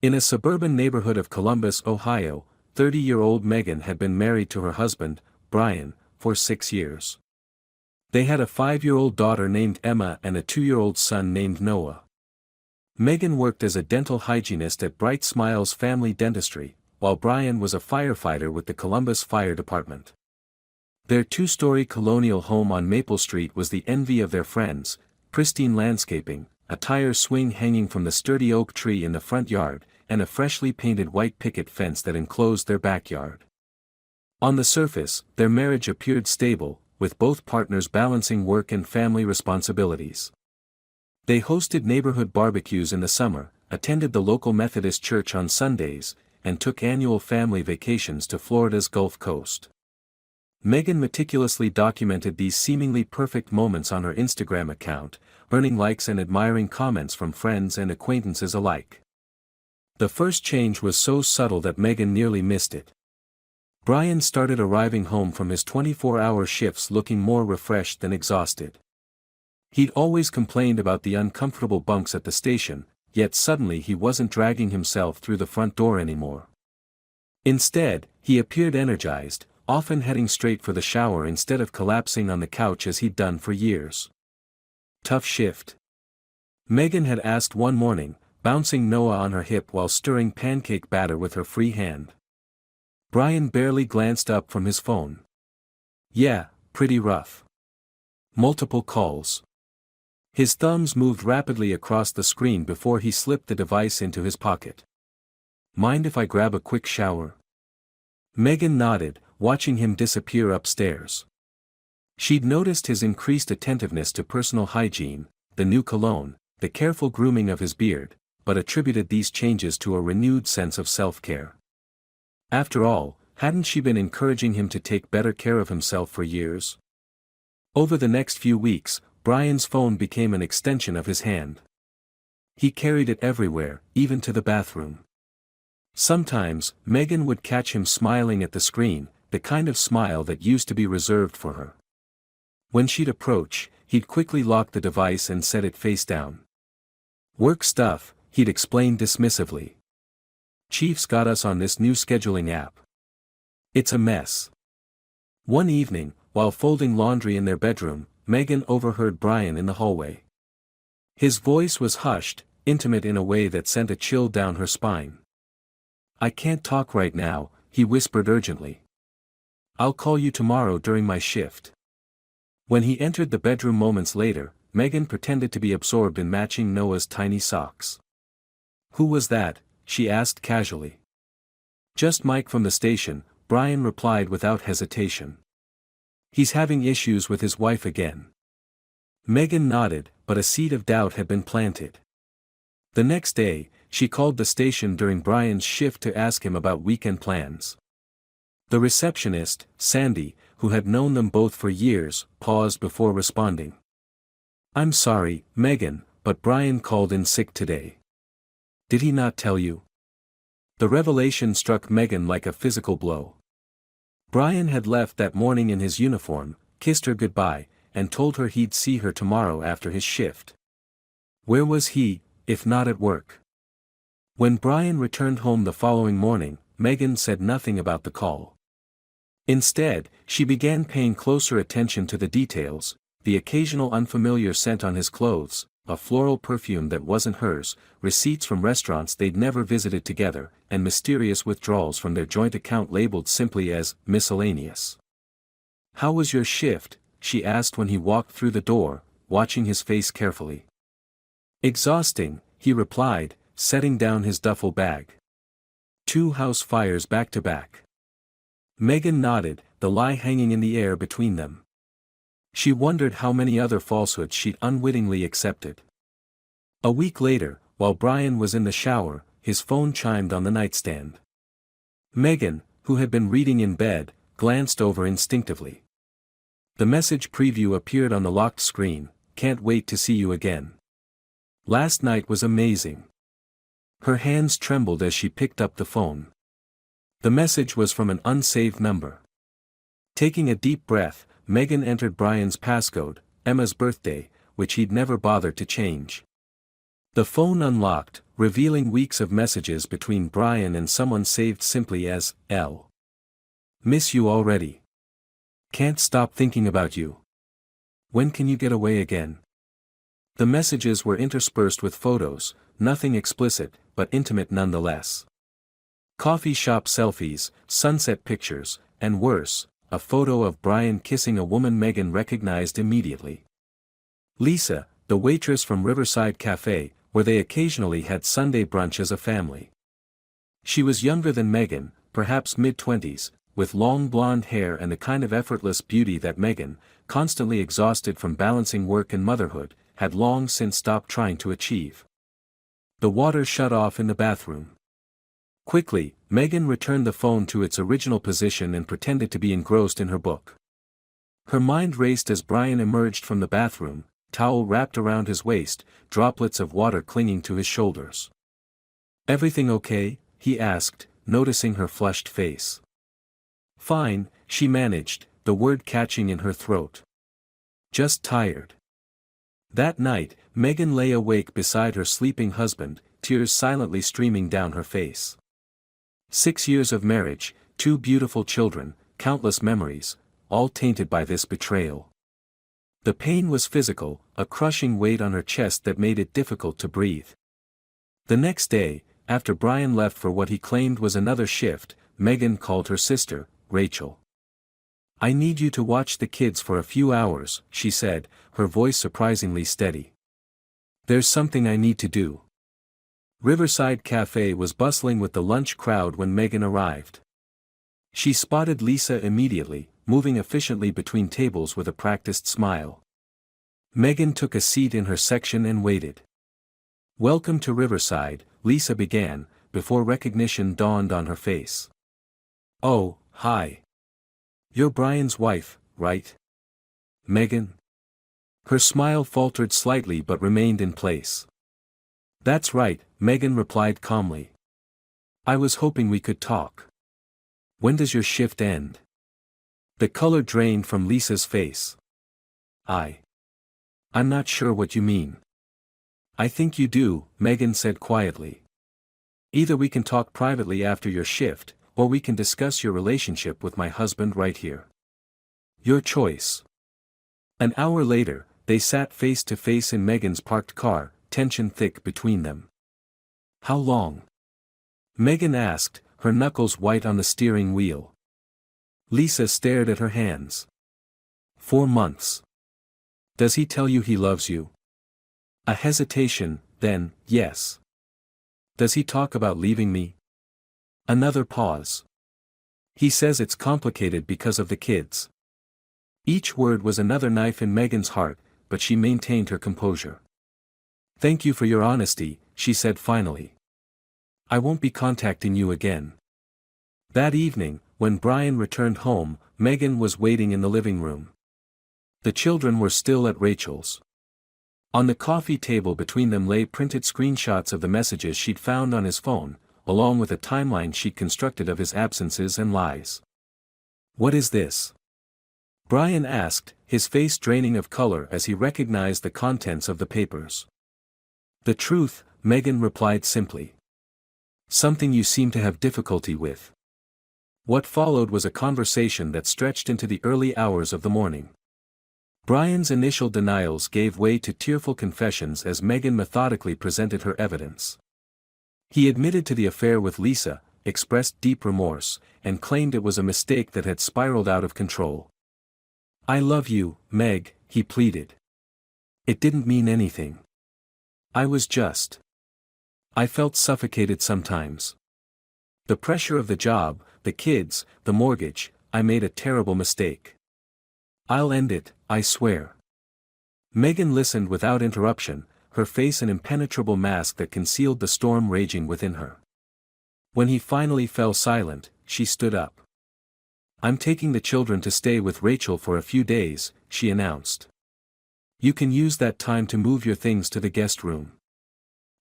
In a suburban neighborhood of Columbus, Ohio, 30-year-old Megan had been married to her husband, Brian, for 6 years. They had a 5-year-old daughter named Emma and a 2-year-old son named Noah. Megan worked as a dental hygienist at Bright Smiles Family Dentistry, while Brian was a firefighter with the Columbus Fire Department. Their 2-story colonial home on Maple Street was the envy of their friends, pristine landscaping, a tire swing hanging from the sturdy oak tree in the front yard, and a freshly painted white picket fence that enclosed their backyard. On the surface, their marriage appeared stable, with both partners balancing work and family responsibilities. They hosted neighborhood barbecues in the summer, attended the local Methodist church on Sundays, and took annual family vacations to Florida's Gulf Coast. Megan meticulously documented these seemingly perfect moments on her Instagram account, earning likes and admiring comments from friends and acquaintances alike. The first change was so subtle that Megan nearly missed it. Brian started arriving home from his 24-hour shifts looking more refreshed than exhausted. He'd always complained about the uncomfortable bunks at the station, yet suddenly he wasn't dragging himself through the front door anymore. Instead, he appeared energized, often heading straight for the shower instead of collapsing on the couch as he'd done for years. Tough shift? Megan had asked one morning, bouncing Noah on her hip while stirring pancake batter with her free hand. Brian barely glanced up from his phone. Yeah, pretty rough. Multiple calls. His thumbs moved rapidly across the screen before he slipped the device into his pocket. Mind if I grab a quick shower? Megan nodded, watching him disappear upstairs. She'd noticed his increased attentiveness to personal hygiene, the new cologne, the careful grooming of his beard, but attributed these changes to a renewed sense of self-care. After all, hadn't she been encouraging him to take better care of himself for years? Over the next few weeks, Brian's phone became an extension of his hand. He carried it everywhere, even to the bathroom. Sometimes, Megan would catch him smiling at the screen, the kind of smile that used to be reserved for her. When she'd approach, he'd quickly lock the device and set it face down. Work stuff, he'd explain dismissively. Chief's got us on this new scheduling app. It's a mess. One evening, while folding laundry in their bedroom, Megan overheard Brian in the hallway. His voice was hushed, intimate in a way that sent a chill down her spine. I can't talk right now, he whispered urgently. I'll call you tomorrow during my shift. When he entered the bedroom moments later, Megan pretended to be absorbed in matching Noah's tiny socks. Who was that? She asked casually. Just Mike from the station, Brian replied without hesitation. He's having issues with his wife again. Megan nodded, but a seed of doubt had been planted. The next day, she called the station during Brian's shift to ask him about weekend plans. The receptionist, Sandy, who had known them both for years, paused before responding. I'm sorry, Megan, but Brian called in sick today. Did he not tell you? The revelation struck Megan like a physical blow. Brian had left that morning in his uniform, kissed her goodbye, and told her he'd see her tomorrow after his shift. Where was he, if not at work? When Brian returned home the following morning, Megan said nothing about the call. Instead, she began paying closer attention to the details, the occasional unfamiliar scent on his clothes, a floral perfume that wasn't hers, receipts from restaurants they'd never visited together, and mysterious withdrawals from their joint account labeled simply as miscellaneous. How was your shift? She asked when he walked through the door, watching his face carefully. Exhausting, he replied, setting down his duffel bag. 2 house fires back to back. Megan nodded, the lie hanging in the air between them. She wondered how many other falsehoods she'd unwittingly accepted. A week later, while Brian was in the shower, his phone chimed on the nightstand. Megan, who had been reading in bed, glanced over instinctively. The message preview appeared on the locked screen. Can't wait to see you again. Last night was amazing. Her hands trembled as she picked up the phone. The message was from an unsaved number. Taking a deep breath, Megan entered Brian's passcode, Emma's birthday, which he'd never bothered to change. The phone unlocked, revealing weeks of messages between Brian and someone saved simply as L. Miss you already. Can't stop thinking about you. When can you get away again? The messages were interspersed with photos, nothing explicit, but intimate nonetheless. Coffee shop selfies, sunset pictures, and worse, a photo of Brian kissing a woman Megan recognized immediately. Lisa, the waitress from Riverside Cafe, where they occasionally had Sunday brunch as a family. She was younger than Megan, perhaps mid-20s, with long blonde hair and the kind of effortless beauty that Megan, constantly exhausted from balancing work and motherhood, had long since stopped trying to achieve. The water shut off in the bathroom. Quickly, Megan returned the phone to its original position and pretended to be engrossed in her book. Her mind raced as Brian emerged from the bathroom, towel wrapped around his waist, droplets of water clinging to his shoulders. "Everything okay?" he asked, noticing her flushed face. "Fine," she managed, the word catching in her throat. "Just tired." That night, Megan lay awake beside her sleeping husband, tears silently streaming down her face. 6 years of marriage, 2 beautiful children, countless memories, all tainted by this betrayal. The pain was physical, a crushing weight on her chest that made it difficult to breathe. The next day, after Brian left for what he claimed was another shift, Megan called her sister, Rachel. "I need you to watch the kids for a few hours," she said, her voice surprisingly steady. "There's something I need to do." Riverside Cafe was bustling with the lunch crowd when Megan arrived. She spotted Lisa immediately, moving efficiently between tables with a practiced smile. Megan took a seat in her section and waited. "Welcome to Riverside," Lisa began, before recognition dawned on her face. "Oh, hi. You're Brian's wife, right? Megan?" Her smile faltered slightly but remained in place. "That's right," Megan replied calmly. "I was hoping we could talk. When does your shift end?" The color drained from Lisa's face. I'm not sure what you mean." "I think you do," Megan said quietly. "Either we can talk privately after your shift, or we can discuss your relationship with my husband right here. Your choice." An hour later, they sat face to face in Megan's parked car, tension thick between them. "How long?" Megan asked, her knuckles white on the steering wheel. Lisa stared at her hands. 4 months. "Does he tell you he loves you?" A hesitation, then, "Yes." "Does he talk about leaving me?" Another pause. "He says it's complicated because of the kids." Each word was another knife in Megan's heart, but she maintained her composure. "Thank you for your honesty," she said finally. "I won't be contacting you again." That evening, when Brian returned home, Megan was waiting in the living room. The children were still at Rachel's. On the coffee table between them lay printed screenshots of the messages she'd found on his phone, along with a timeline she'd constructed of his absences and lies. "What is this?" Brian asked, his face draining of color as he recognized the contents of the papers. "The truth," Megan replied simply. "Something you seem to have difficulty with." What followed was a conversation that stretched into the early hours of the morning. Brian's initial denials gave way to tearful confessions as Megan methodically presented her evidence. He admitted to the affair with Lisa, expressed deep remorse, and claimed it was a mistake that had spiraled out of control. "I love you, Meg," he pleaded. "It didn't mean anything. I felt suffocated sometimes. The pressure of the job, the kids, the mortgage, I made a terrible mistake. I'll end it, I swear." Megan listened without interruption, her face an impenetrable mask that concealed the storm raging within her. When he finally fell silent, she stood up. "I'm taking the children to stay with Rachel for a few days," she announced. "You can use that time to move your things to the guest room.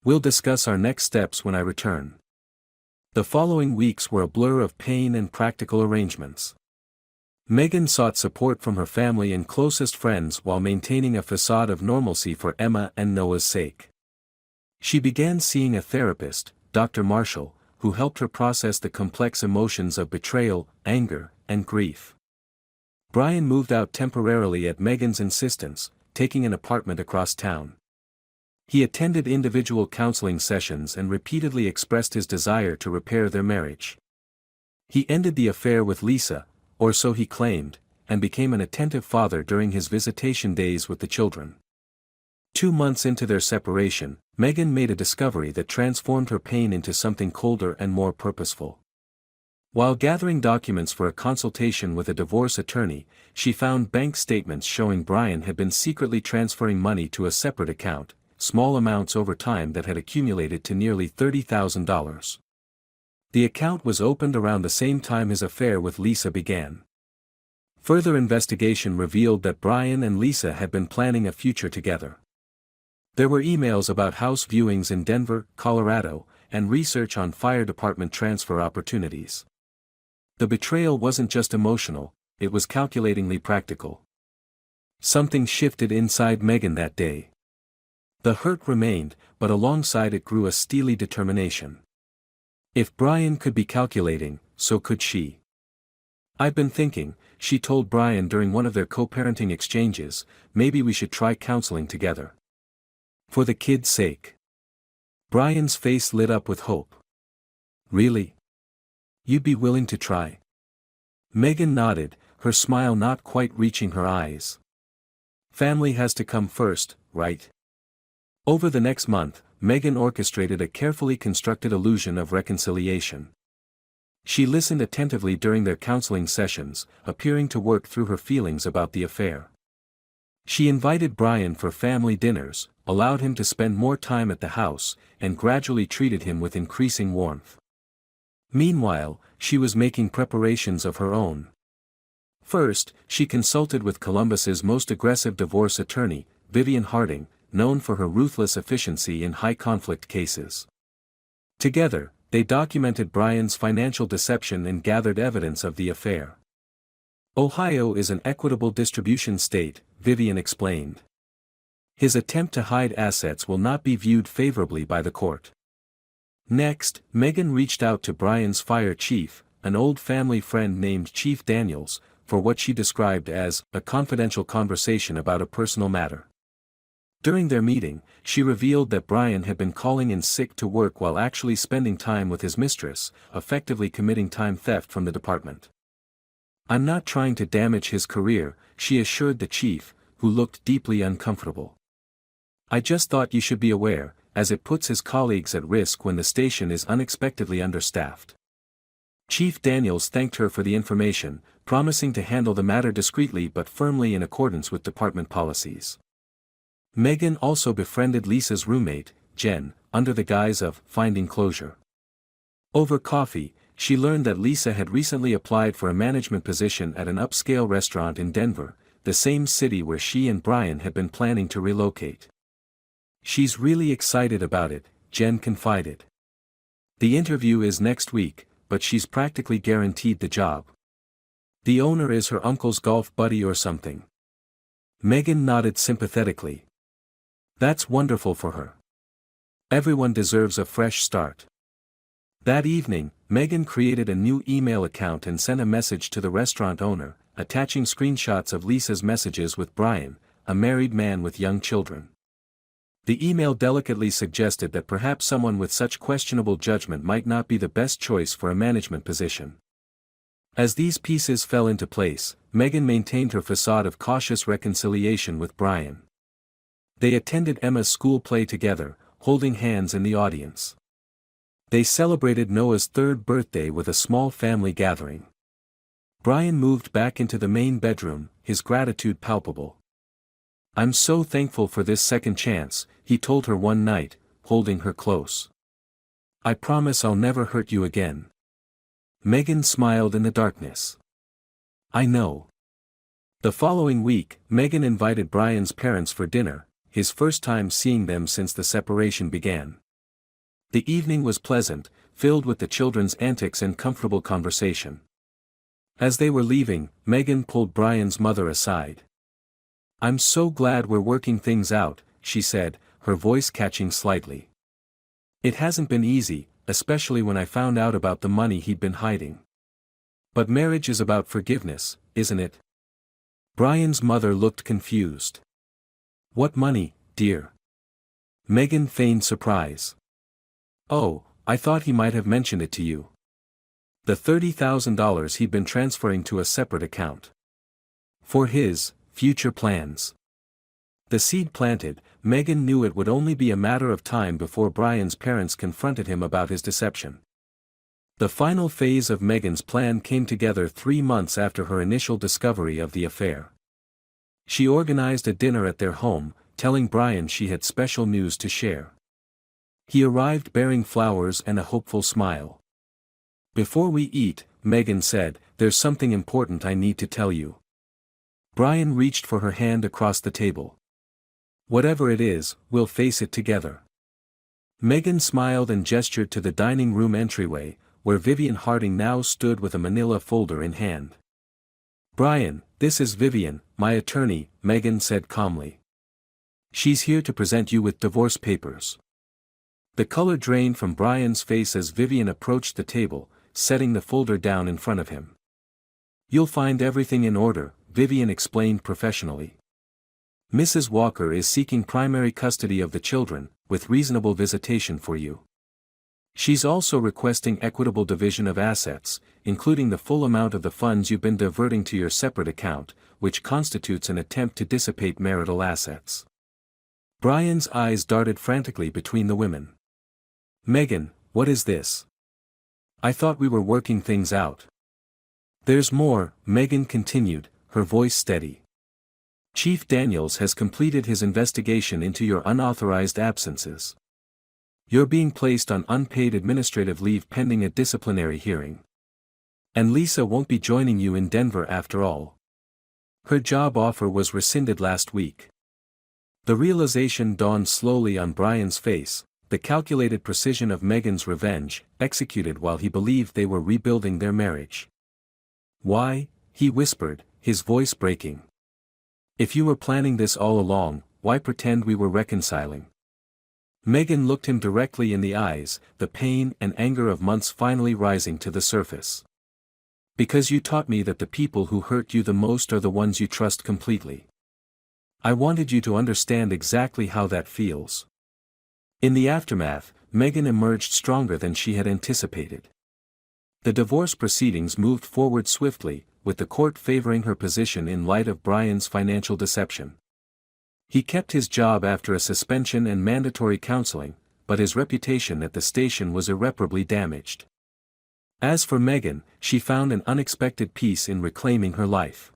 We'll discuss our next steps when I return." The following weeks were a blur of pain and practical arrangements. Megan sought support from her family and closest friends while maintaining a facade of normalcy for Emma and Noah's sake. She began seeing a therapist, Dr. Marshall, who helped her process the complex emotions of betrayal, anger, and grief. Brian moved out temporarily at Megan's insistence, taking an apartment across town. He attended individual counseling sessions and repeatedly expressed his desire to repair their marriage. He ended the affair with Lisa, or so he claimed, and became an attentive father during his visitation days with the children. 2 months into their separation, Megan made a discovery that transformed her pain into something colder and more purposeful. While gathering documents for a consultation with a divorce attorney, she found bank statements showing Brian had been secretly transferring money to a separate account, small amounts over time that had accumulated to nearly $30,000. The account was opened around the same time his affair with Lisa began. Further investigation revealed that Brian and Lisa had been planning a future together. There were emails about house viewings in Denver, Colorado, and research on fire department transfer opportunities. The betrayal wasn't just emotional, it was calculatingly practical. Something shifted inside Megan that day. The hurt remained, but alongside it grew a steely determination. If Brian could be calculating, so could she. "I've been thinking," she told Brian during one of their co-parenting exchanges, "maybe we should try counseling together. For the kid's sake." Brian's face lit up with hope. "Really? You'd be willing to try?" Megan nodded, her smile not quite reaching her eyes. "Family has to come first, right?" Over the next month, Megan orchestrated a carefully constructed illusion of reconciliation. She listened attentively during their counseling sessions, appearing to work through her feelings about the affair. She invited Brian for family dinners, allowed him to spend more time at the house, and gradually treated him with increasing warmth. Meanwhile, she was making preparations of her own. First, she consulted with Columbus's most aggressive divorce attorney, Vivian Harding, known for her ruthless efficiency in high-conflict cases. Together, they documented Brian's financial deception and gathered evidence of the affair. "Ohio is an equitable distribution state," Vivian explained. "His attempt to hide assets will not be viewed favorably by the court." Next, Megan reached out to Brian's fire chief, an old family friend named Chief Daniels, for what she described as a confidential conversation about a personal matter. During their meeting, she revealed that Brian had been calling in sick to work while actually spending time with his mistress, effectively committing time theft from the department. "I'm not trying to damage his career," she assured the chief, who looked deeply uncomfortable. "I just thought you should be aware, as it puts his colleagues at risk when the station is unexpectedly understaffed." Chief Daniels thanked her for the information, promising to handle the matter discreetly but firmly in accordance with department policies. Megan also befriended Lisa's roommate, Jen, under the guise of finding closure. Over coffee, she learned that Lisa had recently applied for a management position at an upscale restaurant in Denver, the same city where she and Brian had been planning to relocate. "She's really excited about it," Jen confided. "The interview is next week, but she's practically guaranteed the job. The owner is her uncle's golf buddy or something." Megan nodded sympathetically. "That's wonderful for her. Everyone deserves a fresh start." That evening, Megan created a new email account and sent a message to the restaurant owner, attaching screenshots of Lisa's messages with Brian, a married man with young children. The email delicately suggested that perhaps someone with such questionable judgment might not be the best choice for a management position. As these pieces fell into place, Megan maintained her facade of cautious reconciliation with Brian. They attended Emma's school play together, holding hands in the audience. They celebrated Noah's 3rd birthday with a small family gathering. Brian moved back into the main bedroom, his gratitude palpable. "I'm so thankful for this second chance," he told her one night, holding her close. "I promise I'll never hurt you again." Megan smiled in the darkness. "I know." The following week, Megan invited Brian's parents for dinner, his first time seeing them since the separation began. The evening was pleasant, filled with the children's antics and comfortable conversation. As they were leaving, Megan pulled Brian's mother aside. "I'm so glad we're working things out," she said, her voice catching slightly. It hasn't been easy, especially when I found out about the money he'd been hiding. But marriage is about forgiveness, isn't it? Brian's mother looked confused. What money, dear? Megan feigned surprise. Oh, I thought he might have mentioned it to you. The $30,000 he'd been transferring to a separate account. For his future plans. The seed planted, Megan knew it would only be a matter of time before Brian's parents confronted him about his deception. The final phase of Megan's plan came together 3 months after her initial discovery of the affair. She organized a dinner at their home, telling Brian she had special news to share. He arrived bearing flowers and a hopeful smile. Before we eat, Megan said, there's something important I need to tell you. Brian reached for her hand across the table. Whatever it is, we'll face it together. Megan smiled and gestured to the dining room entryway, where Vivian Harding now stood with a manila folder in hand. Brian, this is Vivian, my attorney, Megan said calmly. She's here to present you with divorce papers. The color drained from Brian's face as Vivian approached the table, setting the folder down in front of him. You'll find everything in order, Vivian explained professionally. Mrs. Walker is seeking primary custody of the children, with reasonable visitation for you. She's also requesting equitable division of assets, including the full amount of the funds you've been diverting to your separate account, which constitutes an attempt to dissipate marital assets. Brian's eyes darted frantically between the women. Megan, what is this? I thought we were working things out. There's more, Megan continued, her voice steady. Chief Daniels has completed his investigation into your unauthorized absences. You're being placed on unpaid administrative leave pending a disciplinary hearing. And Lisa won't be joining you in Denver after all. Her job offer was rescinded last week. The realization dawned slowly on Brian's face, the calculated precision of Megan's revenge, executed while he believed they were rebuilding their marriage. Why, he whispered, his voice breaking. If you were planning this all along, why pretend we were reconciling? Megan looked him directly in the eyes, the pain and anger of months finally rising to the surface. Because you taught me that the people who hurt you the most are the ones you trust completely. I wanted you to understand exactly how that feels. In the aftermath, Megan emerged stronger than she had anticipated. The divorce proceedings moved forward swiftly, with the court favoring her position in light of Brian's financial deception. He kept his job after a suspension and mandatory counseling, but his reputation at the station was irreparably damaged. As for Megan, she found an unexpected peace in reclaiming her life.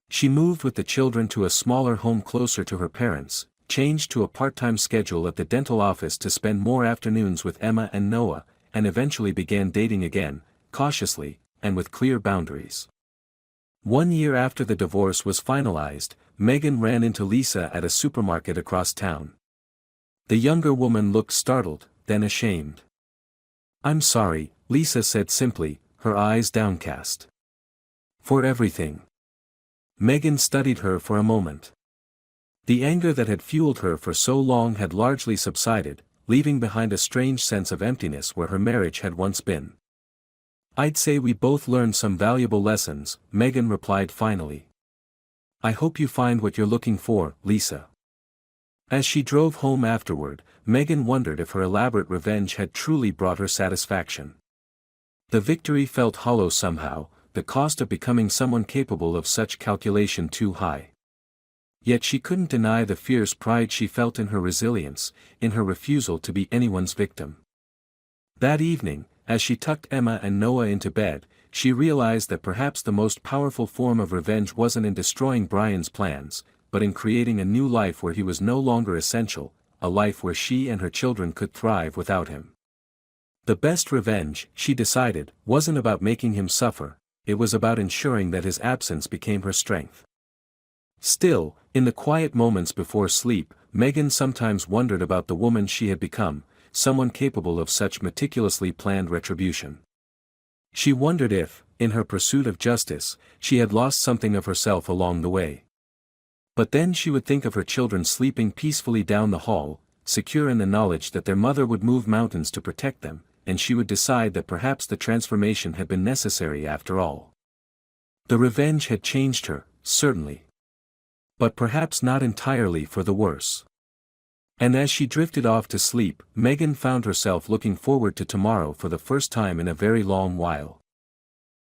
She moved with the children to a smaller home closer to her parents, changed to a part-time schedule at the dental office to spend more afternoons with Emma and Noah, and eventually began dating again, cautiously, and with clear boundaries. 1 year after the divorce was finalized, Megan ran into Lisa at a supermarket across town. The younger woman looked startled, then ashamed. I'm sorry, Lisa said simply, her eyes downcast. For everything. Megan studied her for a moment. The anger that had fueled her for so long had largely subsided, leaving behind a strange sense of emptiness where her marriage had once been. I'd say we both learned some valuable lessons, Megan replied finally. I hope you find what you're looking for, Lisa. As she drove home afterward, Megan wondered if her elaborate revenge had truly brought her satisfaction. The victory felt hollow somehow, the cost of becoming someone capable of such calculation too high. Yet she couldn't deny the fierce pride she felt in her resilience, in her refusal to be anyone's victim. That evening, as she tucked Emma and Noah into bed, she realized that perhaps the most powerful form of revenge wasn't in destroying Brian's plans, but in creating a new life where he was no longer essential, a life where she and her children could thrive without him. The best revenge, she decided, wasn't about making him suffer, it was about ensuring that his absence became her strength. Still, in the quiet moments before sleep, Megan sometimes wondered about the woman she had become, someone capable of such meticulously planned retribution. She wondered if, in her pursuit of justice, she had lost something of herself along the way. But then she would think of her children sleeping peacefully down the hall, secure in the knowledge that their mother would move mountains to protect them, and she would decide that perhaps the transformation had been necessary after all. The revenge had changed her, certainly. But perhaps not entirely for the worse. And as she drifted off to sleep, Megan found herself looking forward to tomorrow for the first time in a very long while.